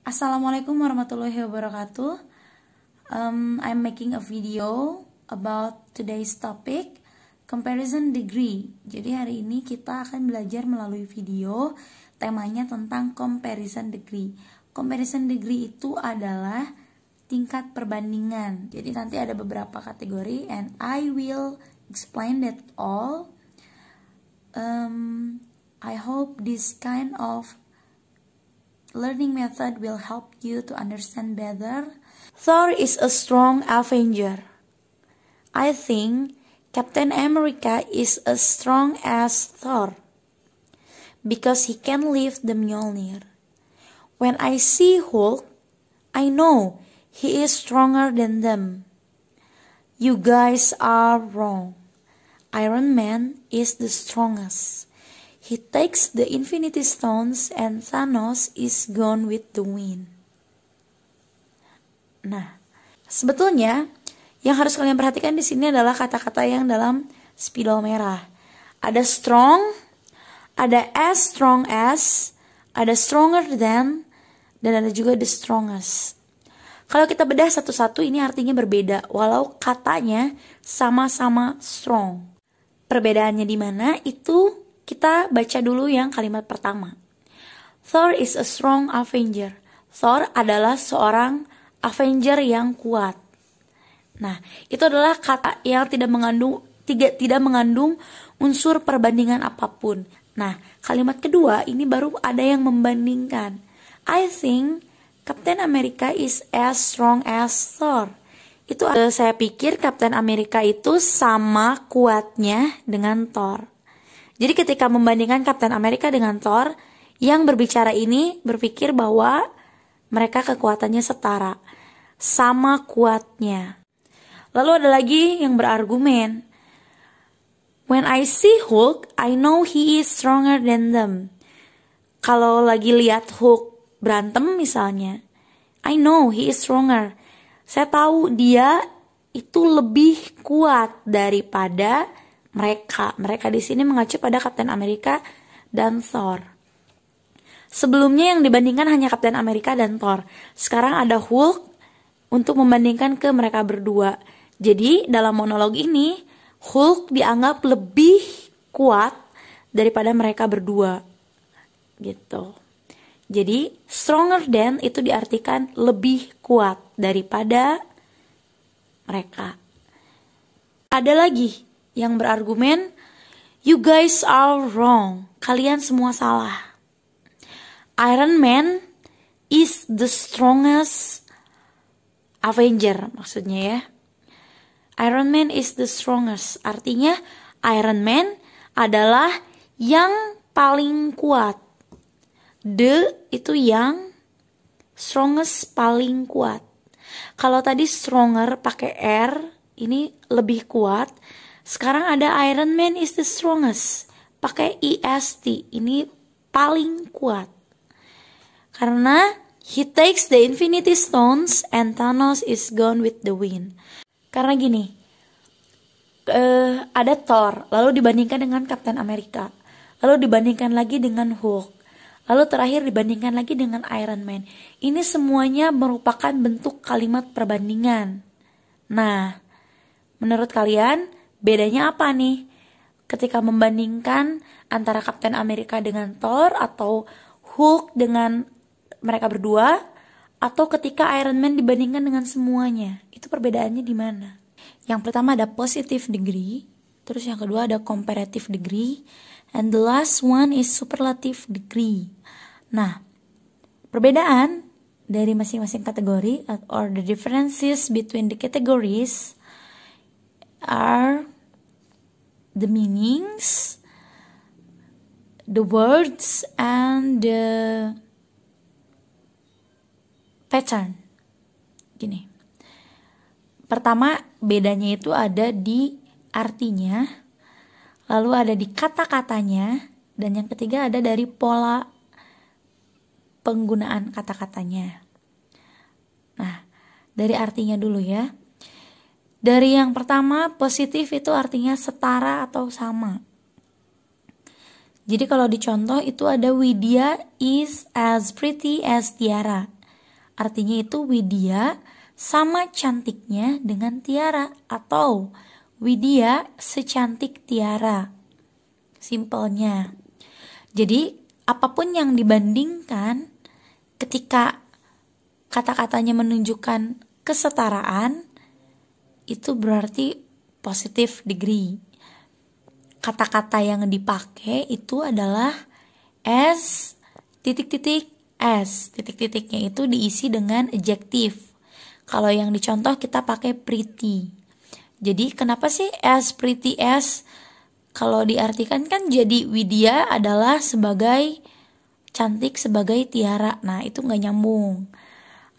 Assalamualaikum warahmatullahi wabarakatuh. I'm making a video about today's topic, comparison degree. Jadi hari ini kita akan belajar melalui video, temanya tentang comparison degree. Comparison degree itu adalah tingkat perbandingan. Jadi nanti ada beberapa kategori and I will explain that all. I hope this kind of learning method will help you to understand better. Thor is a strong Avenger. I think Captain America is as strong as Thor because he can lift the Mjolnir. When I see Hulk, I know he is stronger than them. You guys are wrong. Iron Man is the strongest. He takes the Infinity Stones and Thanos is gone with the wind. Nah, sebetulnya yang harus kalian perhatikan di sini adalah kata-kata yang dalam spidol merah. Ada strong, ada as strong as, ada stronger than, dan ada juga the strongest. Kalau kita bedah satu-satu ini artinya berbeda, walau katanya sama-sama strong. Perbedaannya di mana? Itu kita baca dulu yang kalimat pertama. Thor is a strong Avenger. Thor adalah seorang Avenger yang kuat. Nah, itu adalah kata yang tidak mengandung unsur perbandingan apapun. Nah, kalimat kedua ini baru ada yang membandingkan. I think Captain America is as strong as Thor. Itu saya pikir Captain America itu sama kuatnya dengan Thor. Jadi ketika membandingkan Captain America dengan Thor, yang berbicara ini berpikir bahwa mereka kekuatannya setara, sama kuatnya. Lalu ada lagi yang berargumen, when I see Hulk, I know he is stronger than them. Kalau lagi lihat Hulk berantem misalnya, I know he is stronger. Saya tahu dia itu lebih kuat daripada mereka. Mereka di sini mengacu pada Captain America dan Thor. Sebelumnya yang dibandingkan hanya Captain America dan Thor. Sekarang ada Hulk untuk membandingkan ke mereka berdua. Jadi dalam monolog ini Hulk dianggap lebih kuat daripada mereka berdua. Gitu. Jadi stronger than itu diartikan lebih kuat daripada mereka. Ada lagi yang berargumen, you guys are wrong. Kalian semua salah. Iron Man is the strongest Avenger, maksudnya ya. Iron Man is the strongest. Artinya Iron Man adalah yang paling kuat. The itu yang, strongest paling kuat. Kalau tadi stronger pakai R, ini lebih kuat. Sekarang ada Iron Man is the strongest. Pakai EST. Ini paling kuat. Karena he takes the Infinity Stones and Thanos is gone with the wind. Karena gini. Ada Thor. Lalu dibandingkan dengan Captain America. Lalu dibandingkan lagi dengan Hulk. Lalu terakhir dibandingkan lagi dengan Iron Man. Ini semuanya merupakan bentuk kalimat perbandingan. Nah, menurut kalian bedanya apa nih? Ketika membandingkan antara Captain America dengan Thor atau Hulk dengan mereka berdua, atau ketika Iron Man dibandingkan dengan semuanya, itu perbedaannya di mana? Yang pertama ada positive degree, terus yang kedua ada comparative degree, and the last one is superlative degree. Nah, perbedaan dari masing-masing kategori or the differences between the categories are the meanings, the words, and the pattern. Gini. Pertama, bedanya itu ada di artinya, lalu ada di kata-katanya, dan yang ketiga ada dari pola penggunaan kata-katanya. Nah, dari artinya dulu ya. Dari yang pertama, positif itu artinya setara atau sama. Jadi kalau dicontoh itu ada Widya is as pretty as Tiara. Artinya itu Widya sama cantiknya dengan Tiara, atau Widya secantik Tiara. Simpelnya. Jadi apapun yang dibandingkan ketika kata-katanya menunjukkan kesetaraan, itu berarti positive degree. Kata-kata yang dipakai itu adalah as titik-titik s. Titik-titiknya itu diisi dengan adjektif. Kalau yang dicontoh kita pakai pretty. Jadi kenapa sih as pretty as? Kalau diartikan kan jadi Widya adalah sebagai cantik sebagai Tiara. Nah itu gak nyambung.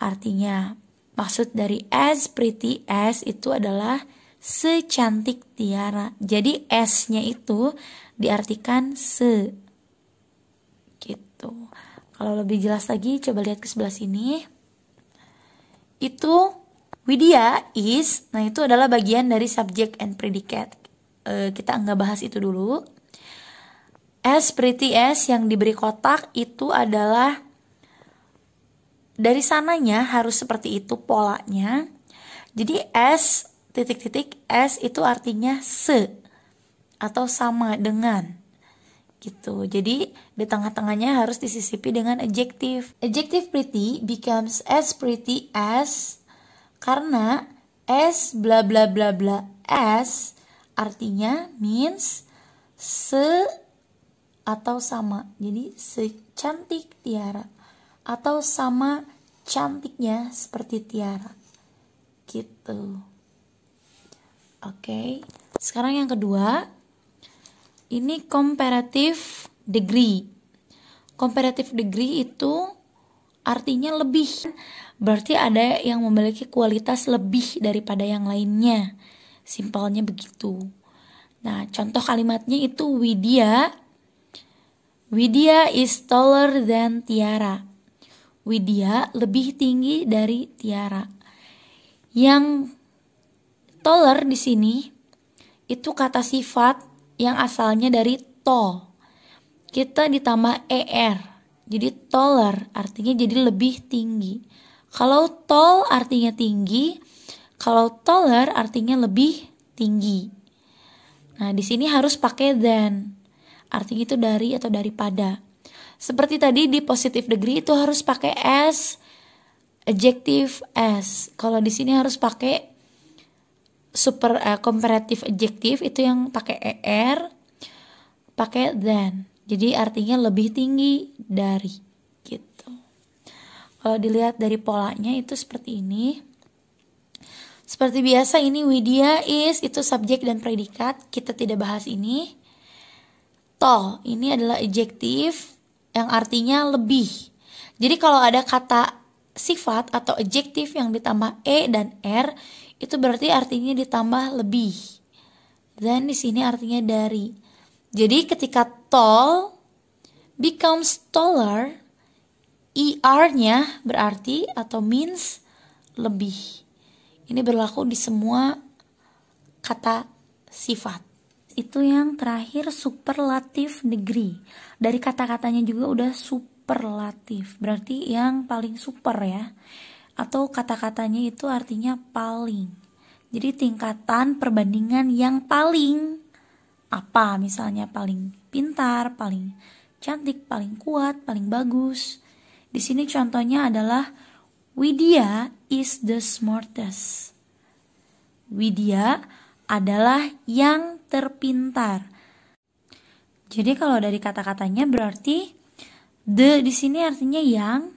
Artinya maksud dari as pretty as itu adalah secantik Tiara. Jadi s-nya itu diartikan se. Gitu. Kalau lebih jelas lagi coba lihat ke sebelah sini. Itu Widya is, nah itu adalah bagian dari subject and predicate. Kita nggak bahas itu dulu. As pretty as yang diberi kotak itu adalah dari sananya harus seperti itu polanya. Jadi as titik-titik s itu artinya se atau sama dengan. Gitu. Jadi di tengah-tengahnya harus disisipi dengan adjektif. Adjective pretty becomes as pretty as karena as bla bla bla bla as artinya means se atau sama. Jadi secantik Tiara atau sama cantiknya seperti Tiara. Gitu. Oke. Sekarang yang kedua, ini comparative degree. Comparative degree itu artinya lebih. Berarti ada yang memiliki kualitas lebih daripada yang lainnya. Simpelnya begitu. Nah, contoh kalimatnya itu Widya is taller than Tiara. Widya lebih tinggi dari Tiara. Yang taller di sini itu kata sifat yang asalnya dari tall. Kita ditambah er. Jadi taller artinya jadi lebih tinggi. Kalau tall artinya tinggi, kalau taller artinya lebih tinggi. Nah, di sini harus pakai than. Artinya itu dari atau daripada. Seperti tadi di positive degree itu harus pakai as, adjective as. Kalau di sini harus pakai comparative adjective itu yang pakai er, pakai than. Jadi artinya lebih tinggi dari gitu. Kalau dilihat dari polanya itu seperti ini. Seperti biasa ini Widya is itu subjek dan predikat. Kita tidak bahas ini. Tall ini adalah adjektif yang artinya lebih. Jadi kalau ada kata sifat atau adjektif yang ditambah e dan r itu berarti artinya ditambah lebih. Dan di sini artinya dari. Jadi ketika tall becomes taller, er-nya berarti atau means lebih. Ini berlaku di semua kata sifat. Itu yang terakhir superlative degree. Dari kata-katanya juga udah superlatif. Berarti yang paling super ya. Atau kata-katanya itu artinya paling. Jadi tingkatan perbandingan yang paling apa, misalnya paling pintar, paling cantik, paling kuat, paling bagus. Di sini contohnya adalah Widya is the smartest. Widya adalah yang terpintar. Jadi kalau dari kata-katanya berarti the di sini artinya yang.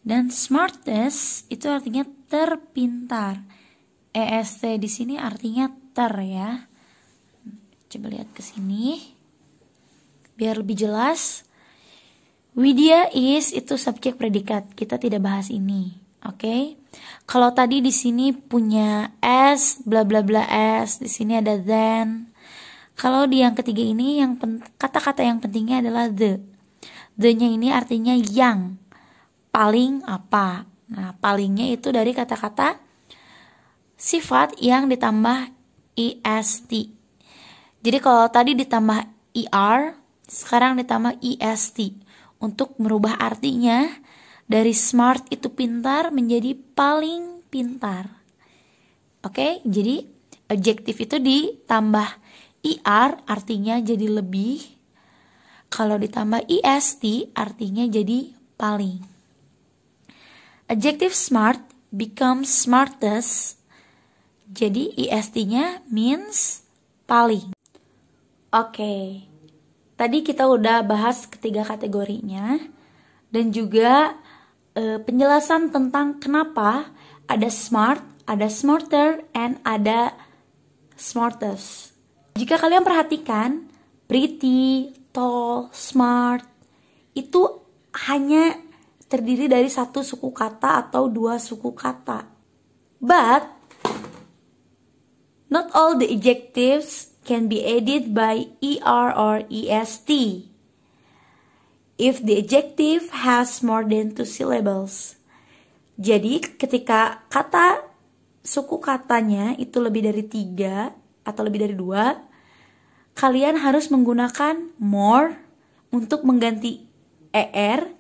Dan smartest itu artinya terpintar. EST di sini artinya ter ya. Coba lihat ke sini. Biar lebih jelas. Widya is itu subjek predikat. Kita tidak bahas ini. Oke. Kalau tadi di sini punya as, bla bla bla as, di sini ada than. Kalau di yang ketiga ini yang kata-kata yang pentingnya adalah the. The-nya ini artinya yang. Paling apa? Nah, palingnya itu dari kata-kata sifat yang ditambah est. Jadi kalau tadi ditambah er, sekarang ditambah est untuk merubah artinya Dari smart itu pintar menjadi paling pintar. Oke, jadi adjektif itu ditambah er artinya jadi lebih. Kalau ditambah est artinya jadi paling. Adjective smart becomes smartest. Jadi est-nya means paling. Oke. Tadi kita udah bahas ketiga kategorinya dan juga penjelasan tentang kenapa ada smart, ada smarter, and ada smartest. Jika kalian perhatikan, pretty, tall, smart itu hanya terdiri dari satu suku kata atau dua suku kata. But not all the adjectives can be added by er or est. If the adjective has more than 2 syllables. Jadi ketika kata suku katanya itu lebih dari 3 atau lebih dari 2, kalian harus menggunakan more untuk mengganti er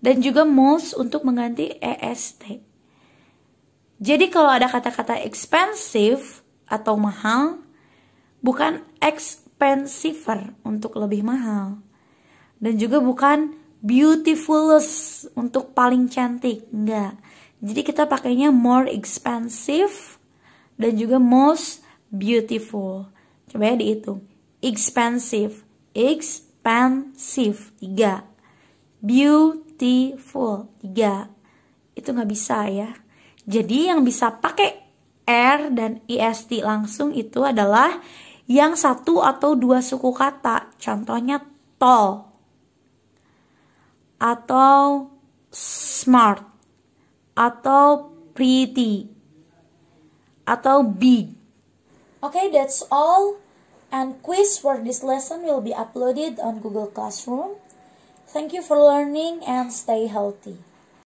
dan juga most untuk mengganti est. Jadi kalau ada kata-kata expensive atau mahal, bukan expensiver untuk lebih mahal. Dan juga bukan beautifulest untuk paling cantik, enggak. Jadi kita pakainya more expensive dan juga most beautiful. Coba ya dihitung. Expensive, 3. Beautiful, 3. Itu nggak bisa ya. Jadi yang bisa pakai er dan est langsung itu adalah yang satu atau dua suku kata. Contohnya tall atau smart atau pretty atau big. Okay, that's all. And quiz for this lesson will be uploaded on Google Classroom. Thank you for learning and stay healthy.